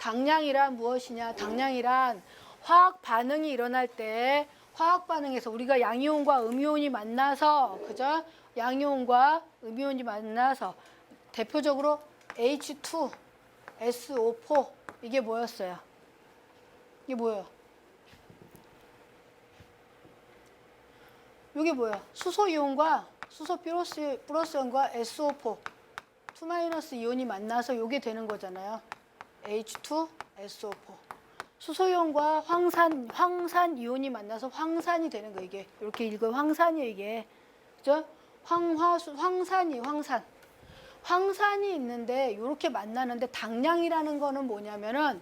당량이란 무엇이냐? 당량이란 화학 반응이 일어날 때 화학 반응에서 우리가 양이온과 음이온이 만나서 그죠? 양이온과 음이온이 만나서 대표적으로 H2, SO4 이게 뭐였어요? 이게 뭐예요? 이게 뭐야? 수소 이온과 수소 플러스 이온과 SO4 2- 이온이 만나서 이게 되는 거잖아요. H2SO4 수소 이온과 황산 이온이 만나서 황산이 되는 거 이게 이렇게 읽어요. 황산이에요 이게. 그죠? 황산이 황산이 있는데 이렇게 만나는데 당량이라는 거는 뭐냐면은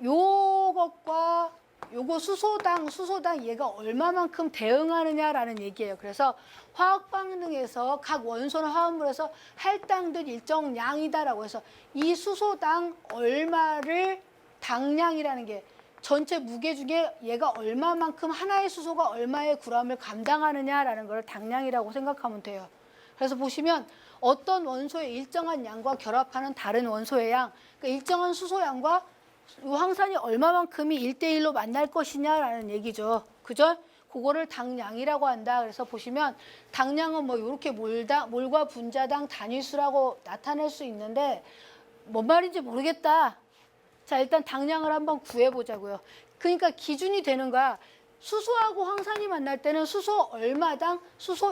요것과 요거 수소당 얘가 얼마만큼 대응하느냐라는 얘기예요. 그래서 화학 반응에서 각 원소나 화합물에서 할당된 일정 양이다라고 해서 이 수소당 얼마를 당량이라는 게 전체 무게 중에 얘가 얼마만큼 하나의 수소가 얼마의 g을 감당하느냐라는 걸 당량이라고 생각하면 돼요. 그래서 보시면 어떤 원소의 일정한 양과 결합하는 다른 원소의 양, 그러니까 일정한 수소 양과 이 황산이 얼마만큼이 1대1로 만날 것이냐라는 얘기죠. 그죠? 그거를 당량이라고 한다. 그래서 보시면 당량은 뭐 이렇게 몰과 분자당 단위수라고 나타낼 수 있는데 뭔 말인지 모르겠다. 자, 일단 당량을 한번 구해보자고요. 그러니까 기준이 되는 거야. 수소하고 황산이 만날 때는 수소 얼마당, 수소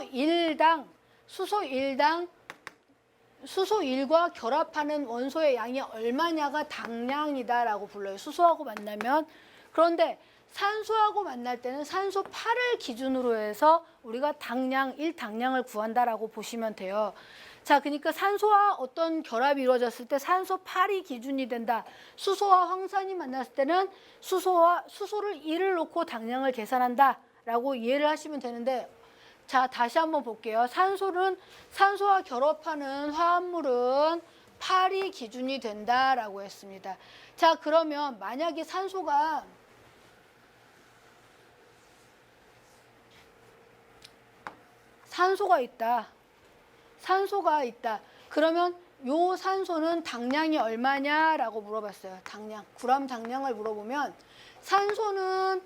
1과 결합하는 원소의 양이 얼마냐가 당량이다라고 불러요. 수소하고 만나면. 그런데 산소하고 만날 때는 산소 8을 기준으로 해서 우리가 당량, 1당량을 구한다라고 보시면 돼요. 자, 그러니까 산소와 어떤 결합이 이루어졌을 때 산소 8이 기준이 된다. 수소와 황산이 만났을 때는 수소를 1을 놓고 당량을 계산한다라고 이해를 하시면 되는데 자, 다시 한번 볼게요. 산소와 결합하는 화합물은 8이 기준이 된다라고 했습니다. 자, 그러면 만약에 산소가 있다. 그러면 요 산소는 당량이 얼마냐라고 물어봤어요. g램 당량을 물어보면 산소는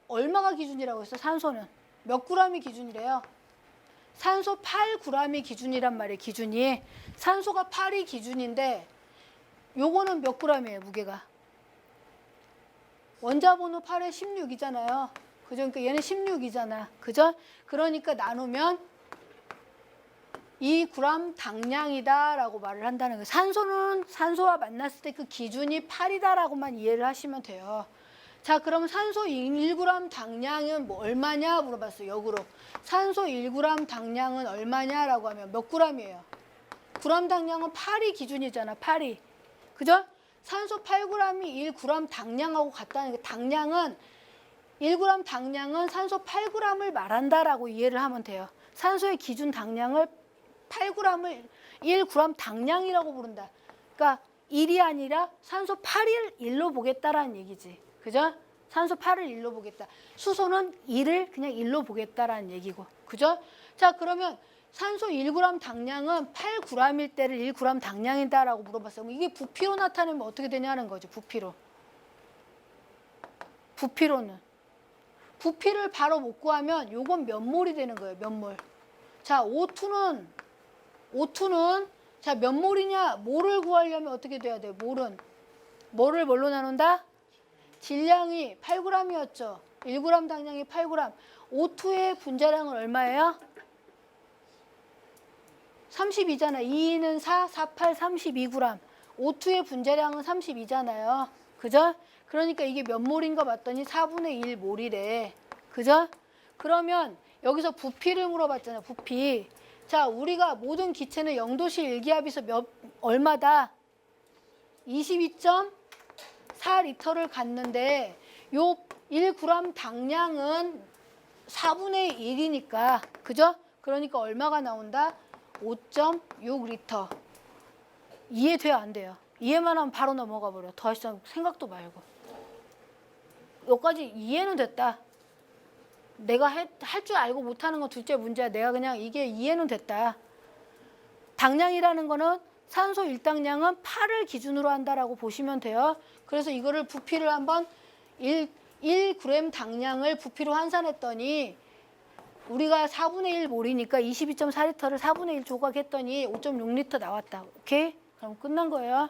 얼마가 기준이라고 했어요? 산소는 몇 g이 기준이래요? 산소 8g이 기준이란 말이에요. 기준이. 산소가 8이 기준인데 요거는 몇 g이에요? 무게가. 원자번호 8에 16이잖아요. 그죠? 그러니까 얘는 16이잖아. 그죠? 그러니까 나누면 2g 당량이다라고 말을 한다는 거예요. 산소와 만났을 때 그 기준이 8이다라고만 이해를 하시면 돼요. 자, 그럼 산소 1g 당량은 뭐 얼마냐 물어봤어요. 역으로. 산소 1g 당량은 얼마냐라고 하면 몇 g이에요? g 당량은 8이 기준이잖아. 8이. 그죠? 산소 8g이 1g 당량하고 같다는 게 당량은 1g 당량은 산소 8g을 말한다라고 이해를 하면 돼요. 산소의 기준 당량을 8g을 1g 당량이라고 부른다. 그러니까 1이 아니라 산소 8을 1로 보겠다라는 얘기지. 그죠? 산소 8을 1로 보겠다. 수소는 1을 그냥 1로 보겠다라는 얘기고. 그죠? 자, 그러면 산소 1g 당량은 8g일 때를 1g 당량이다라고 물어봤어요. 이게 부피로 나타내면 어떻게 되냐는 거죠. 부피로는. 부피를 바로 못 구하면 요건 몇 몰이 되는 거예요. 몇 몰. 자, O2는 자, 몇 몰이냐? 몰을 구하려면 어떻게 돼야 돼요? 몰을 뭘로 나눈다? 질량이 8g이었죠. 1g 당량이 8g. O2의 분자량은 얼마예요? 32잖아. 2는 4, 4, 8, 32g. O2의 분자량은 32잖아요. 그죠? 그러니까 이게 몇 몰인가 봤더니 4분의 1 몰이래. 그죠? 그러면 여기서 부피를 물어봤잖아요. 부피. 자, 우리가 모든 기체는 0도씨 일기압에서 얼마다? 22.4리터를 갔는데 요 1g 당량은 4분의 1이니까. 그죠? 그러니까 얼마가 나온다? 5.6리터. 이해돼요? 안 돼요? 이해만 하면 바로 넘어가 버려. 더 이상 생각도 말고. 여기까지 이해는 됐다. 내가 할 줄 알고 못하는 건 둘째 문제야. 내가 그냥 이게 이해는 됐다. 당량이라는 거는 산소 일당량은 8을 기준으로 한다라고 보시면 돼요. 그래서 이거를 부피를 한번 1g 당량을 부피로 환산했더니 우리가 4분의 1 몰이니까 22.4리터를 4분의 1 조각했더니 5.6리터 나왔다. 오케이? 그럼 끝난 거예요.